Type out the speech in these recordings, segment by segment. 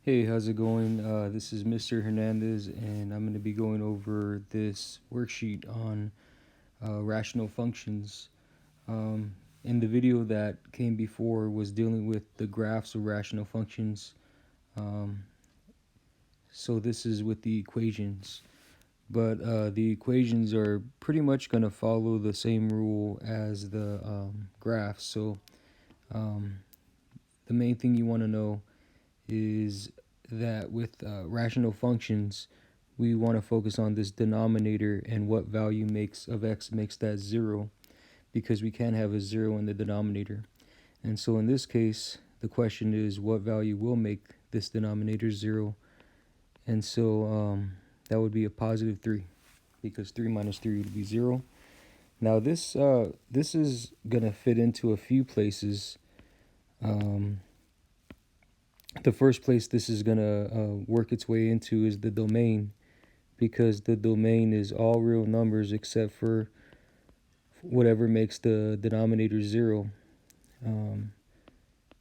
Hey, how's it going? This is Mr. Hernandez, and I'm going to be going over this worksheet on rational functions. Um, in the video that came before was dealing with the graphs of rational functions. Um, so this is with the equations. But the equations are pretty much going to follow the same rule as the graphs. So um, the main thing you want to know is that with rational functions, we want to focus on this denominator and what value makes of x makes that 0, because we can't have a 0 in the denominator. And so in this case, the question is what value will make this denominator 0. And so that would be a positive 3, because 3 minus 3 would be 0. Now this is going to fit into a few places. The first place this is going to work its way into is the domain, because the domain is all real numbers except for whatever makes the denominator 0.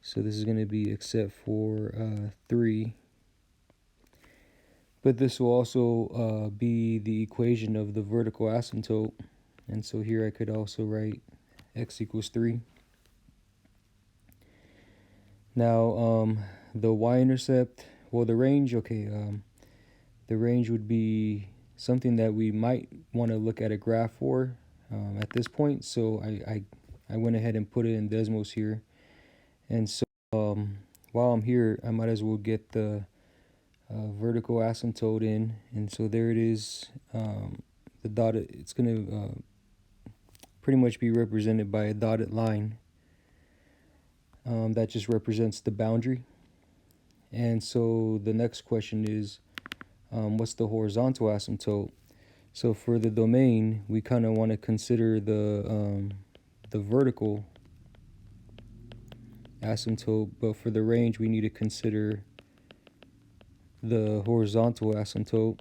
So this is going to be except for 3. But this will also be the equation of the vertical asymptote. And so here I could also write x equals 3. Now the y-intercept, well, the range, okay, the range would be something that we might want to look at a graph for at this point. So I went ahead and put it in Desmos here. And so while I'm here, I might as well get the vertical asymptote in. And so there it is. The dotted, it's going to pretty much be represented by a dotted line. That just represents the boundary. And so the next question is, what's the horizontal asymptote? So for the domain, we kind of want to consider the vertical asymptote, but for the range, we need to consider the horizontal asymptote.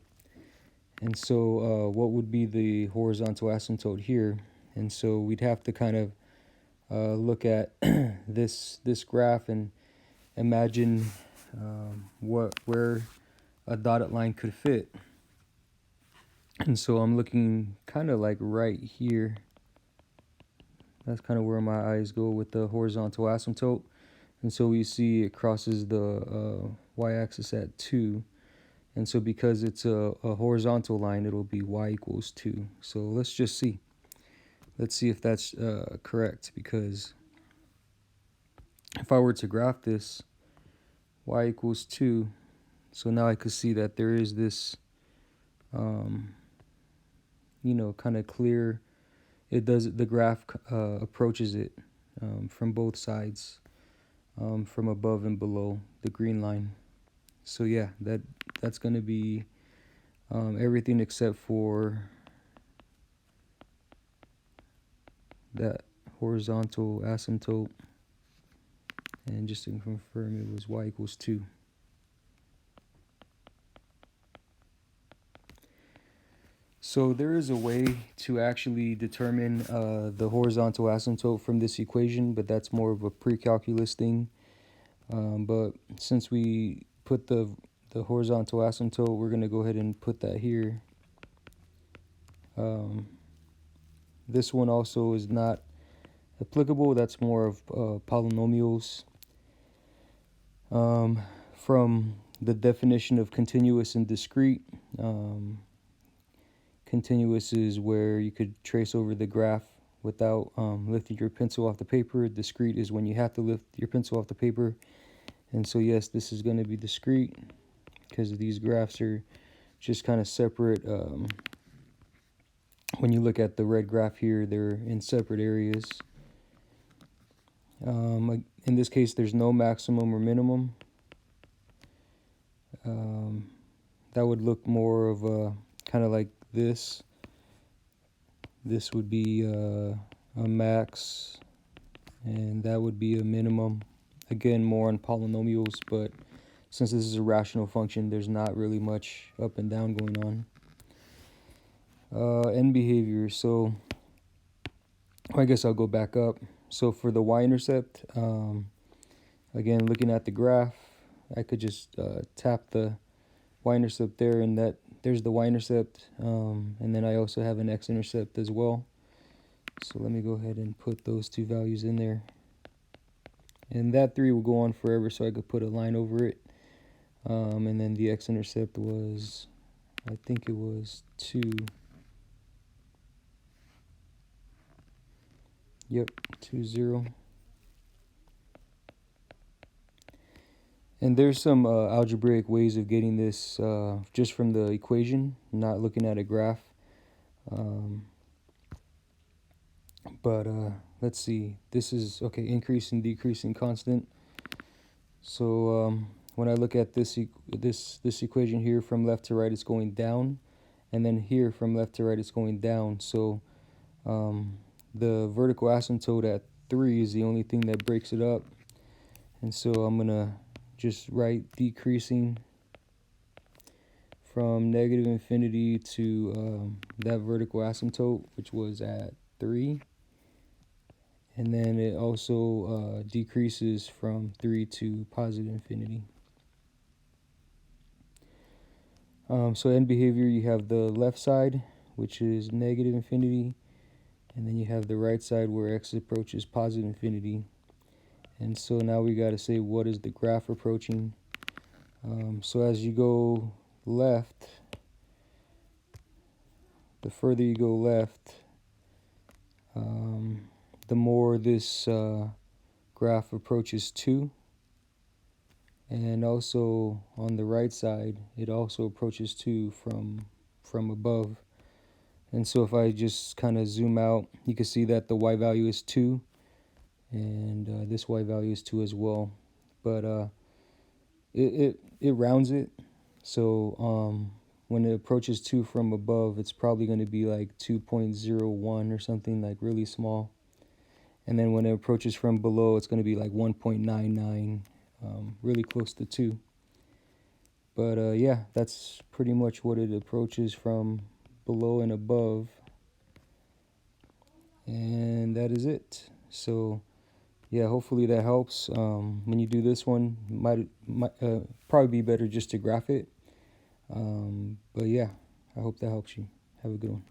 And so what would be the horizontal asymptote here? And so we'd have to kind of look at this graph and imagine where a dotted line could fit. And so I'm looking kind of like right here. That's kind of where my eyes go with the horizontal asymptote. And so we see it crosses the y-axis at 2. And so because it's a horizontal line, it'll be y equals 2. So let's just see. Let's see if that's correct, because if I were to graph this, y equals 2, so now I could see that there is this, kind of clear, the graph approaches it from both sides, from above and below the green line. So yeah, that's going to be everything except for that horizontal asymptote. And just to confirm, it was y equals 2. So there is a way to actually determine the horizontal asymptote from this equation, but that's more of a pre-calculus thing. But since we put the horizontal asymptote, we're going to go ahead and put that here. This one also is not applicable. That's more of polynomials. From the definition of continuous and discrete, continuous is where you could trace over the graph without lifting your pencil off the paper. Discrete is when you have to lift your pencil off the paper. And so yes, this is going to be discrete because these graphs are just kind of separate. When you look at the red graph here, they're in separate areas. In this case, there's no maximum or minimum. That would look more of a kind of like this. This would be a max, and that would be a minimum. Again, more on polynomials, but since this is a rational function, there's not really much up and down going on. End behavior. So I guess I'll go back up. So for the y-intercept, again, looking at the graph, I could just tap the y-intercept there, and there's the y-intercept, and then I also have an x-intercept as well. So let me go ahead and put those two values in there, and that 3 will go on forever, so I could put a line over it. And then the x-intercept was, I think it was 2. Yep, 2 0. And there's some algebraic ways of getting this just from the equation, not looking at a graph. But let's see. This is, okay, increasing, decreasing, constant. So when I look at this equation here, from left to right, it's going down. And then here, from left to right, it's going down. So the vertical asymptote at 3 is the only thing that breaks it up. And so I'm going to just write decreasing from negative infinity to that vertical asymptote, which was at 3. And then it also decreases from 3 to positive infinity. So end behavior, you have the left side, which is negative infinity, and then you have the right side where x approaches positive infinity. And so now we got to say, what is the graph approaching? So as you go left, the further you go left, the more this graph approaches 2. And also on the right side, it also approaches 2 from above. And so if I just kind of zoom out, you can see that the y value is 2, and this y value is 2 as well. But it rounds it, so when it approaches 2 from above, it's probably going to be like 2.01 or something, like really small. And then when it approaches from below, it's going to be like 1.99, really close to 2. But yeah, that's pretty much what it approaches from below and above. And that is it. So yeah, hopefully that helps. When you do this one, might probably be better just to graph it. But yeah, I hope that helps you. Have a good one.